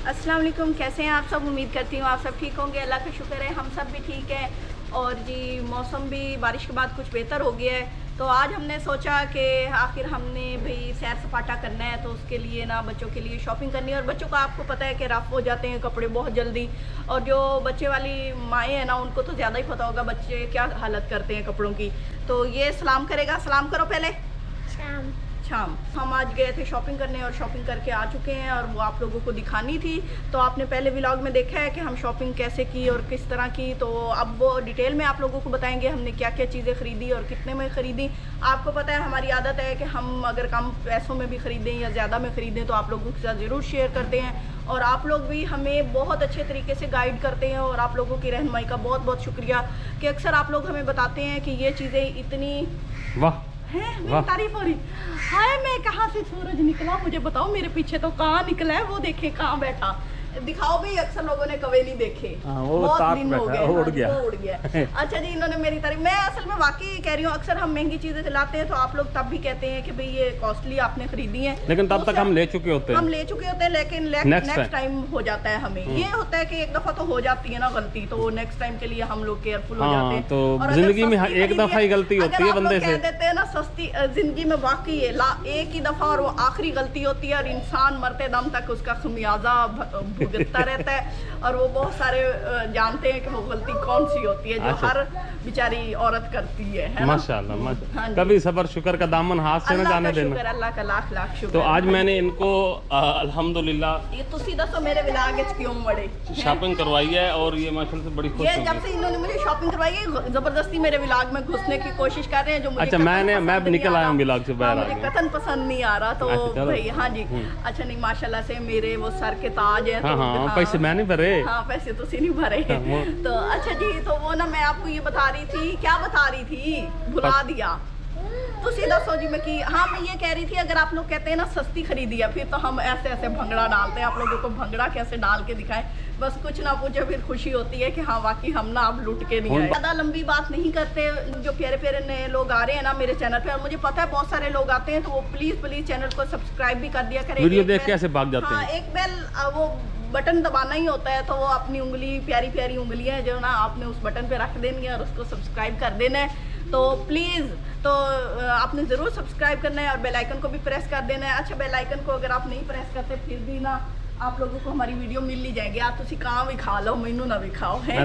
अस्सलाम वालेकुम, कैसे हैं आप सब। उम्मीद करती हूँ आप सब ठीक होंगे। अल्लाह का शुक्र है हम सब भी ठीक हैं। और जी मौसम भी बारिश के बाद कुछ बेहतर हो गया है। तो आज हमने सोचा कि आखिर हमने भाई सैर सपाटा करना है, तो उसके लिए ना बच्चों के लिए शॉपिंग करनी है। और बच्चों का आपको पता है कि रफ हो जाते हैं कपड़े बहुत जल्दी। और जो बच्चे वाली माएँ हैं ना, उनको तो ज़्यादा ही पता होगा बच्चे क्या हालत करते हैं कपड़ों की। तो ये सलाम करेगा, सलाम करो पहले। शाम हम आज गए थे शॉपिंग करने और शॉपिंग करके आ चुके हैं और वो आप लोगों को दिखानी थी। तो आपने पहले व्लॉग में देखा है कि हम शॉपिंग कैसे की और किस तरह की। तो अब वो डिटेल में आप लोगों को बताएंगे हमने क्या क्या चीज़ें ख़रीदी और कितने में ख़रीदी। आपको पता है हमारी आदत है कि हम अगर कम पैसों में भी ख़रीदें या ज़्यादा में ख़रीदें तो आप लोगों के साथ ज़रूर शेयर करते हैं। और आप लोग भी हमें बहुत अच्छे तरीके से गाइड करते हैं और आप लोगों की रहनुमाई का बहुत बहुत शुक्रिया कि अक्सर आप लोग हमें बताते हैं कि ये चीज़ें इतनी वाह है, मेरी तारीफ हो रही। हाय, मैं कहाँ से सूरज निकला मुझे बताओ। मेरे पीछे तो कहाँ निकला है, वो देखे कहाँ बैठा। दिखाओ भी, अक्सर लोगों ने कभी नहीं देखे। वो बहुत ताक दिन हो गए, उड़ गया। वो उड़ गया। अच्छा जी, इन्होंने मेरी तारीफ। मैं असल में वाकई कह रही हूँ, अक्सर हम महंगी चीजें लाते हैं तो आप लोग तब भी कहते हैं कि भाई ये कॉस्टली आपने खरीदी है, लेकिन तब तक हम ले चुके होते हैं। हम ले चुके होते हैं, लेकिन नेक्स्ट टाइम हो जाता है हमें। ये होता है कि एक दफा तो हो जाती है ना गलती, तो नेक्स्ट टाइम के लिए हम लोग केयरफुल हो जाते हैं। तो जिंदगी में एक दफा ही गलती होती है बंदे से। कह देते हैं ना सस्ती जिंदगी में, वाकई एक ही दफा और वो आखिरी गलती होती है और इंसान मरते दम तक उसका खमियाजा भुगतता रहता है। और वो बहुत सारे जानते हैं कि वो गलती कौन सी होती है जो हर बेचारी औरत करती है माशाल्लाह माशाल्लाह। कभी सबर शुक्र का दामन हाथ से न जाने देना। अल्लाह का लाख लाख शुक्र। तो आज मैंने इनको अल्हम्दुलिल्लाह ये तुसी दसो मेरे विलाग क्यों बड़े शॉपिंग करवाई है और ये माशाल्लाह से बड़ी खुश ये जब से इन्होंने मुझे शॉपिंग करवाई है जबरदस्ती मेरे विलाग में घुसने की कोशिश कर रहे हैं। जो मुझे अच्छा मैं निकल आया हूँ विलाग से बाहर। मुझे कतन पसंद नहीं आ रहा तो भाई। हाँ जी, अच्छा नहीं माशाल्लाह से मेरे वो सर के ताज है। पैसे मैं नहीं भरे। हाँ, पैसे तो नहीं भरे। तो अच्छा जी, तो वो ना मैं आपको ये बता रही थी, क्या बता रही थी भुला दिया। तो सीधा सोची मैं कि हाँ, मैं ये कह रही थी अगर आप लोग कहते हैं ना सस्ती खरीदी है, फिर तो हम ऐसे ऐसे भंगड़ा डालते हैं। आप लोगों को भंगड़ा कैसे डाल के दिखाएं, बस कुछ ना पूछे, फिर खुशी होती है कि हाँ वाकई हम ना अब लुट के नहीं आए। ज़्यादा लंबी बात नहीं करते। जो प्यारे प्यारे नए लोग आ रहे हैं ना मेरे चैनल पे, और मुझे पता है बहुत सारे लोग आते हैं, तो वो प्लीज़ चैनल को सब्सक्राइब भी कर दिया करें। वीडियो देख के ऐसे भाग जाते हैं। एक बेल वो बटन दबाना ही होता है, तो वो अपनी उंगली, प्यारी प्यारी उंगलियां जो ना आपने उस बटन पे रख देनी है और उसको सब्सक्राइब कर देना है। तो प्लीज़, तो आपने ज़रूर सब्सक्राइब करना है और बेल आइकन को भी प्रेस कर देना है। अच्छा, बेल आइकन को अगर आप नहीं प्रेस करते फिर भी ना आप लोगों को हमारी वीडियो मिल ही जाएगी। आप तुसी कहाँ भी खा लो, मैनू ना भी खाओ है।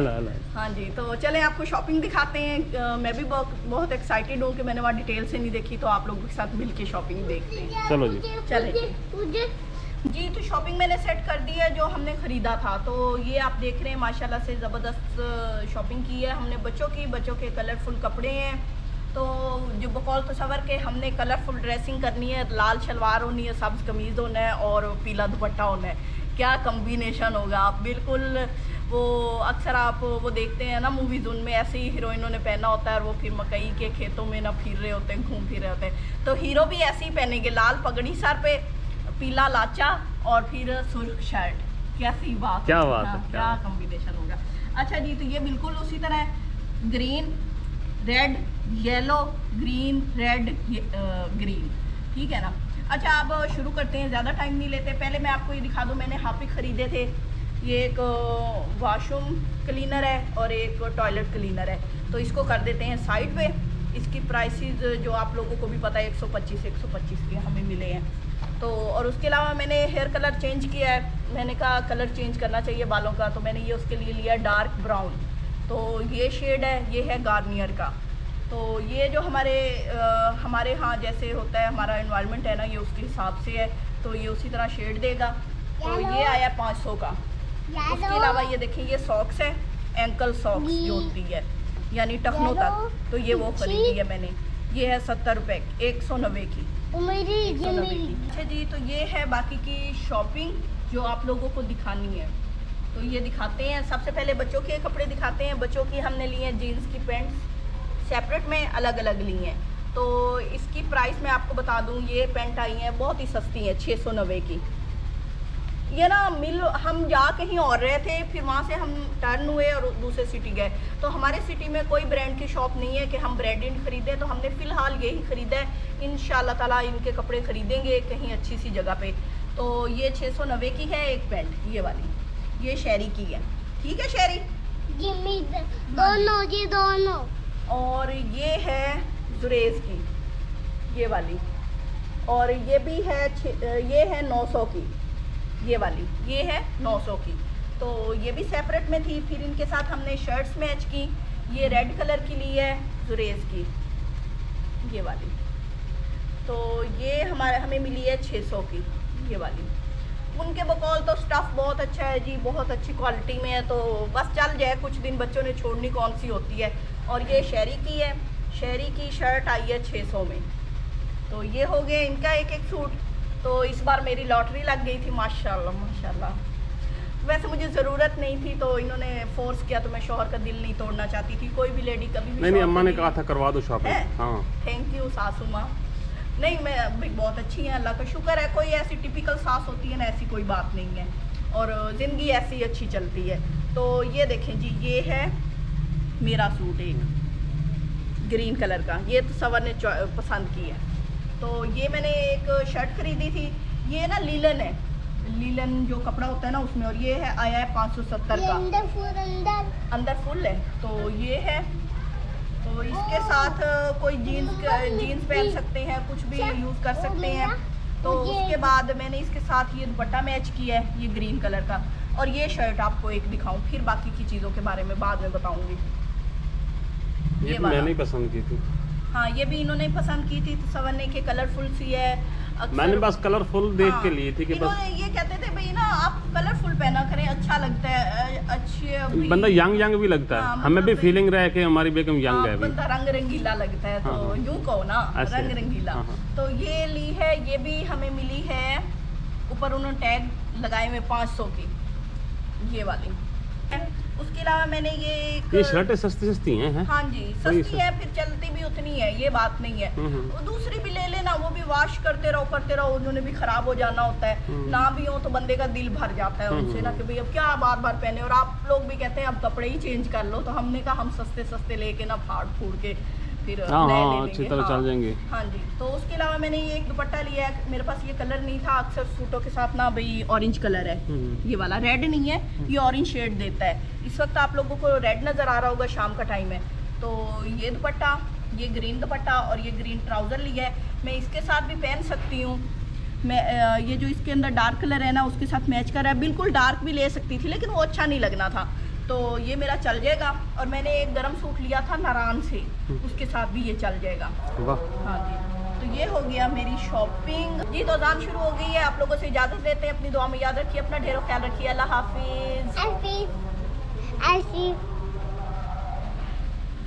हाँ जी, तो चलें आपको शॉपिंग दिखाते हैं। मैं भी बहुत एक्साइटेड हूँ कि मैंने वहाँ डिटेल से नहीं देखी, तो आप लोगों के साथ मिल के शॉपिंग देखते हैं। चलो जी, चले जी। तो शॉपिंग मैंने सेट कर दी है जो हमने ख़रीदा था। तो ये आप देख रहे हैं माशाल्लाह से ज़बरदस्त शॉपिंग की है हमने बच्चों के कलरफुल कपड़े हैं। तो जो बकौल तसव्वुर के हमने कलरफुल ड्रेसिंग करनी है, लाल शलवार होनी है, सब्ज़ कमीज़ होना है और पीला दुपट्टा होना है। क्या कम्बिनेशन होगा। आप बिल्कुल वो अक्सर आप वो देखते हैं ना मूवीज़, उनमें ऐसे ही हीरोइनों ने पहना होता है और वो फिर मकई के खेतों में ना फिर रहे होते हैं, घूम फिर रहे होते हैं। तो हीरो भी ऐसे ही पहनेंगे, लाल पगड़ी सर पे, पीला लाचा और फिर सुर्ख शर्ट। कैसी बात, क्या बात है, क्या कॉम्बिनेशन होगा। अच्छा जी, तो ये बिल्कुल उसी तरह green red yellow, green red green, ठीक है ना। अच्छा, अब शुरू करते हैं, ज़्यादा टाइम नहीं लेते। पहले मैं आपको ये दिखा दूँ, मैंने हार्पिक ख़रीदे थे। ये एक वॉशरूम क्लीनर है और एक टॉयलेट क्लीनर है। तो इसको कर देते हैं साइड पे। इसकी प्राइसेस जो आप लोगों को भी पता है 125 के हमें मिले हैं। तो और उसके अलावा मैंने हेयर कलर चेंज किया है। मैंने कहा कलर चेंज करना चाहिए बालों का, तो मैंने ये उसके लिए लिया डार्क ब्राउन। तो ये शेड है, ये है गार्नियर का। तो ये जो हमारे यहाँ जैसे होता है हमारा एनवायरनमेंट है ना, ये उसके हिसाब से है। तो ये उसी तरह शेड देगा। तो ये आया 500 का। उसके अलावा ये देखिए, ये सॉक्स है, एंकल सॉक्स जो होती है यानी टखनों तक। तो ये वो खरीदी है मैंने। ये है 70 रुपये, 190 की। अच्छा जी, तो ये है बाकी की शॉपिंग जो आप लोगों को दिखानी है। तो ये दिखाते हैं। सबसे पहले बच्चों के कपड़े दिखाते हैं। बच्चों की हमने लिए हैं जीन्स की पैंट्स, सेपरेट में अलग अलग ली हैं। तो इसकी प्राइस मैं आपको बता दूं, ये पैंट आई हैं बहुत ही सस्ती है, 690 की। ये ना हम जा कहीं और रहे थे, फिर वहाँ से हम टर्न हुए और दूसरे सिटी गए। तो हमारे सिटी में कोई ब्रांड की शॉप नहीं है कि हम ब्रांडेड खरीदें, तो हमने फ़िलहाल यही ख़रीदा है। इंशाल्लाह ताला इनके कपड़े ख़रीदेंगे कहीं अच्छी सी जगह पे। तो ये 690 की है एक पैंट, ये वाली, ये शेरी की है, ठीक है शेरी। दोनों जी दोनों। और ये है जुरेज की, ये वाली, और ये भी है ये है 900 की, ये वाली, ये है 900 की। तो ये भी सेपरेट में थी। फिर इनके साथ हमने शर्ट्स मैच की, ये रेड कलर की ली है जुरेज की, ये वाली। तो ये हमें मिली है 600 की, ये वाली। उनके बकौल तो स्टफ़ बहुत अच्छा है जी, बहुत अच्छी क्वालिटी में है, तो बस चल जाए, कुछ दिन बच्चों ने छोड़नी कौन सी होती है। और ये शेरी की है, शेरी की शर्ट आई है 600 में। तो ये हो गया इनका एक एक सूट। तो इस बार मेरी लॉटरी लग गई थी माशाल्लाह माशाल्लाह। वैसे मुझे ज़रूरत नहीं थी, तो इन्होंने फोर्स किया, तो मैं शौहर का दिल नहीं तोड़ना चाहती थी। कोई भी लेडी कभी भी नहीं अम्मा ने कहा था करवा दो शॉपिंग। हाँ थैंक यू सासू माँ। नहीं मैं भाई बहुत अच्छी है, अल्लाह का शुक्र है। कोई ऐसी टिपिकल सास होती है ना, ऐसी कोई बात नहीं है, और ज़िंदगी ऐसी अच्छी चलती है। तो ये देखें जी, ये है मेरा सूट एक ग्रीन कलर का, ये तो सवर ने पसंद की है। तो ये मैंने एक शर्ट खरीदी थी, ये ना लीलन है, लीलन जो कपड़ा होता है ना उसमें, और ये है आया है 570 का, अंदर फुल है। तो ये है, तो इसके साथ कोई जीन्स पहन सकते हैं, कुछ भी यूज़ कर सकते हैं। तो उसके बाद मैंने इसके साथ ये दुपट्टा मैच किया है, ये ग्रीन कलर का। और ये शर्ट आपको एक दिखाऊं, फिर बाकी की चीज़ों के बारे में बाद में बताऊंगी। ये मैंने पसंद की थी। हाँ ये भी इन्होंने पसंद की थी। तो सवरने के कलरफुल सी है, मैंने बस कलरफुल देख के लिए थी कि बस ये कहते थे भाई ना आप कलरफुल पहना करें, अच्छा लगता है, अच्छे बंदा यंग भी लगता है। हमें भी फीलिंग रहा है कि हमारी बेगम यंग है, बंदा रंग रंगीला लगता है। तो यूं कहो ना, रंग रंगीला। तो ये ली है, ये भी हमें मिली है, ऊपर उन्होंने टैग लगाए हुए 500 की, ये वाली। उसके अलावा मैंने ये शर्टें सस्ती हैं। हाँ जी सस्ती है, फिर चलती भी उतनी है, ये बात नहीं है। वो दूसरी भी ले लेना, वो भी वॉश करते रहो, उन्होंने भी खराब हो जाना होता है। ना भी हो तो बंदे का दिल भर जाता है उनसे ना, कि भाई अब क्या बार बार पहने। और आप लोग भी कहते हैं अब कपड़े ही चेंज कर लो, तो हमने कहा हम सस्ते लेके ना फाड़ फूड़ के फिर अच्छी तरह चल जाएंगे। हाँ जी। तो उसके अलावा मैंने ये एक दुपट्टा लिया है, मेरे पास ये कलर नहीं था। अक्सर सूटों के साथ ना भाई ऑरेंज कलर है, ये वाला रेड नहीं है, ये ऑरेंज शेड देता है। इस वक्त आप लोगों को रेड नज़र आ रहा होगा, शाम का टाइम है। तो ये दुपट्टा, ये ग्रीन दुपट्टा और ये ग्रीन ट्राउज़र लिया है। मैं इसके साथ भी पहन सकती हूँ। मैं ये जो इसके अंदर डार्क कलर है ना, उसके साथ मैच कर रहा है। बिल्कुल डार्क भी ले सकती थी, लेकिन वो अच्छा नहीं लगना था, तो ये मेरा चल जाएगा। और मैंने एक गरम सूट लिया था नारान से, उसके साथ भी ये चल जाएगा। हाँ जी। तो ये हो गया मेरी शॉपिंग जी। तो अज़ान शुरू हो गई है, आप लोगों से इजाज़त लेते हैं। अपनी दुआ में याद रखिए, अपना ढेरों ख्याल रखिए। अल्लाह हाफिज़।